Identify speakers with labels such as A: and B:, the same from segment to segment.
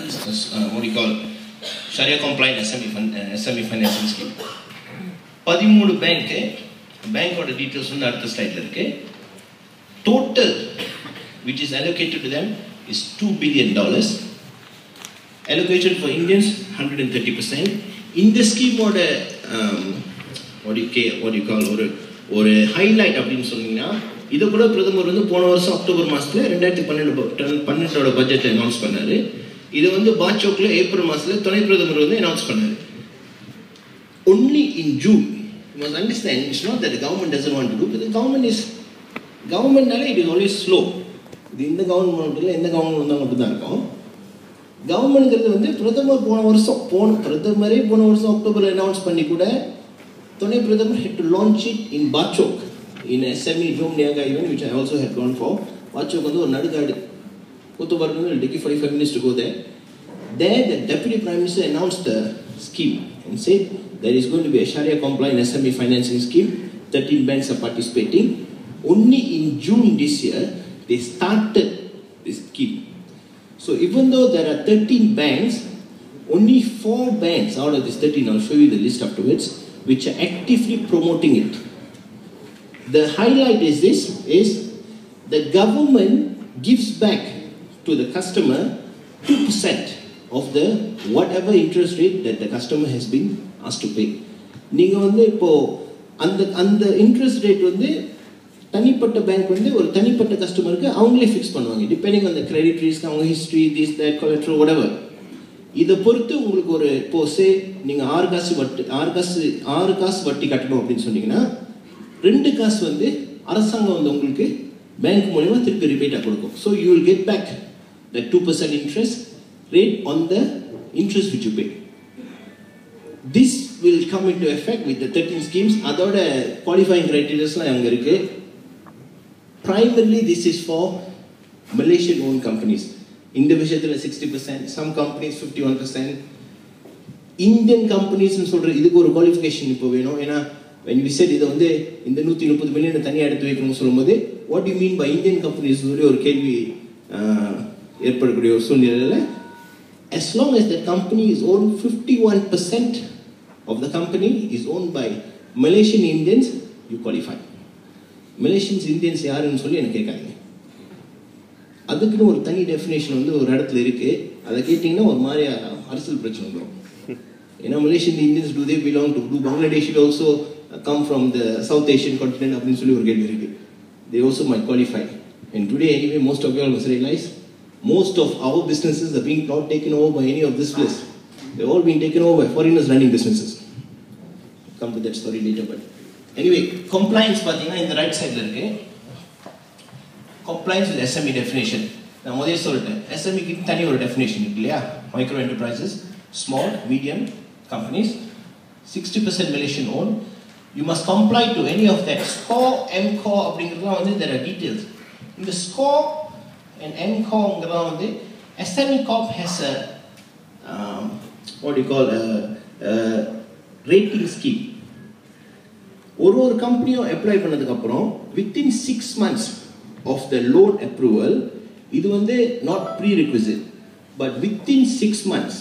A: what do you call Sharia compliant SME financing scheme. 13 bank details on the slide. Total which is allocated to them is $2 billion. Allocation for Indians 130%. In the scheme what do you call or a highlight அப்படின்னு சொன்னீங்கன்னா இத கூட பிரதமர் வந்து போன வருஷம் October மாசத்துல 2012 பட்ஜெட்ல அனௌன்ஸ் பண்ணாரு. இது வந்து பாச்சோக்ல ஏப்ரல் மாசத்துல துணை பிரதமர் வந்து அனௌன்ஸ் பண்ணாரு. Only in June, you must understand, it's not that the government doesn't want to do, but the government நால it is always slow. இது இந்த கவர்மெண்ட்ல எந்த கவர்மெண்ட் வந்தா மட்டும் தான் இருக்கும். கவர்மெண்ட்ங்கிறது வந்து பிரதமர் போன வருஷம் அக்டோபர்ல அனௌன்ஸ் பண்ணி கூட துணை பிரதமர் had to launch it in Bachok in SME Jom Niaga event which I also had gone for. Bachok வந்து ஒரு நடுகாடு. Kuthubarnu will take 45 minutes to go there. There the Deputy Prime Minister announced the scheme and said there is going to be a Sharia compliant SME financing scheme. 13 banks are participating. Only in June this year they started this scheme. So even though there are 13 banks, only 4 banks out of this 13, I'll show you the list afterwards, which are actively promoting it. The highlight is the government gives back to the customer 2% of the whatever interest rate that the customer has been asked to pay. நீங்க வந்து இப்போ அந்த interest rate வந்து தனிப்பட்ட bank வந்து ஒரு தனிப்பட்ட கஸ்டமருக்கு அவங்களே ஃபிக்ஸ் பண்ணுவாங்க depending on the credit risk அவங்க history this that collateral whatever. இத பொறுத்து உங்களுக்கு ஒரு போசே நீங்க 6 காசு வட்டி கட்டணும் அப்படினு சொன்னீங்கன்னா 2 காசு வந்து அரசாங்கம் வந்து உங்களுக்கு பேங்க் மூலமா திருப்பி ரிபேட்டா கொடுக்கும். So you will get back the 2% interest rate on the interest which you pay. This will come into effect with the 13 schemes. அதோட qualifying criteriaஸ்லாம் அங்க இருக்கு. Primarily this is for Malaysian owned companies. Individual 60%, some companies 51%. Indian companies னு சொல்ற இதுக்கு ஒரு qualification இப்போ வேணும். ஏனா when we said இது வந்து இந்த 130 மில்லியன் தனியா எடுத்து வைக்கணும்னு சொல்லும்போது what do you mean by Indian companies ஒரு கேள்வி ஏற்படக்கூடிய ஒரு சூழ்நிலையில as long as the company is owned 51% of the company is owned by Malaysian Indians, you qualify. Malaysians Indians யாருன்னு சொல்லி எனக்கு கேட்காதீங்க. அதுக்குன்னு ஒரு தனி டெஃபினேஷன் வந்து ஒரு இடத்துல இருக்கு. அதை கேட்டிங்கன்னா ஒரு மாதிரி அரசியல் பிரச்சனை வந்துடும். ஏன்னா Malaysian Indians do they belong to Bangladesh will also come from the South Asian continent அப்படின்னு சொல்லி ஒரு கேள்வி இருக்கு. They also might qualify. And today anyway most of you all must realize most of our businesses are being not taken over by any of this list. They're all being taken over by foreigners running businesses. I'll come to that story later, but anyway, compliance பாத்தீங்கன்னா இந்த right சைடுல இருக்கு. Compliance with SME definition. நான் முதல்ல சொல்லிட்டேன். SME க்கு தனி ஒரு definition இருக்கு இல்லையா? Micro enterprises, small, medium companies, 60% Malaysian owned. You must comply to any of that. SCORE, MCORE அப்படிங்கறதுலாம் வந்து there are details. In the SCORE and MCORE வந்து SME Corp has a what do you call a rating scheme. ஒரு கம்பெனியும் apply பண்ணதுக்கு அப்புறம் within 6 months of the loan approval இது வந்து not prerequisite but within 6 months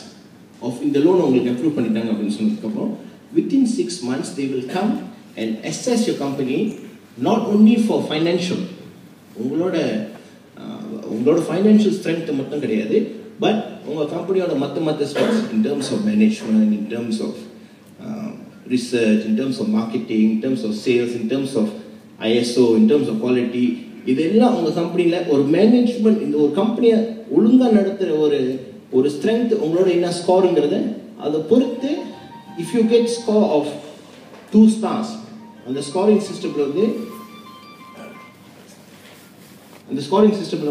A: of இந்த loan உங்களுக்கு approve பண்ணிட்டாங்க அப்படினு சொன்னதுக்கு அப்புறம் within 6 months they will come and assess your company not only for financial உங்களோட financial strength மட்டும் கிடையாது but உங்க கம்பெனியோட மத்த strengths in terms of management, in terms of research, in terms of marketing, in terms of sales, in terms of ISO, in terms of quality. இதெல்லாம் உங்க கம்பெனில ஒரு மேனேஜ்மென்ட் இந்த ஒரு கம்பெனியை ஒழுங்கா நடத்துற ஒரு ஸ்ட்ரெngth உங்களோட என்ன ஸ்கோர்ங்கறத அத பொறுத்து if you get score of 2 stars அந்த ஸ்கோரிங் சிஸ்டம்ல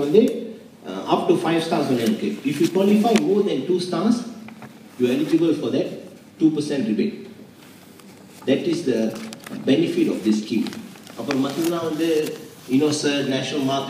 A: வந்து up to 5 stars இருக்கு. If you qualify more than 2 stars you are eligible for that 2% rebate. That is the benefit of this scheme. அப்புறம் மத்ததெல்லாம் வந்து INOCERT, National Mark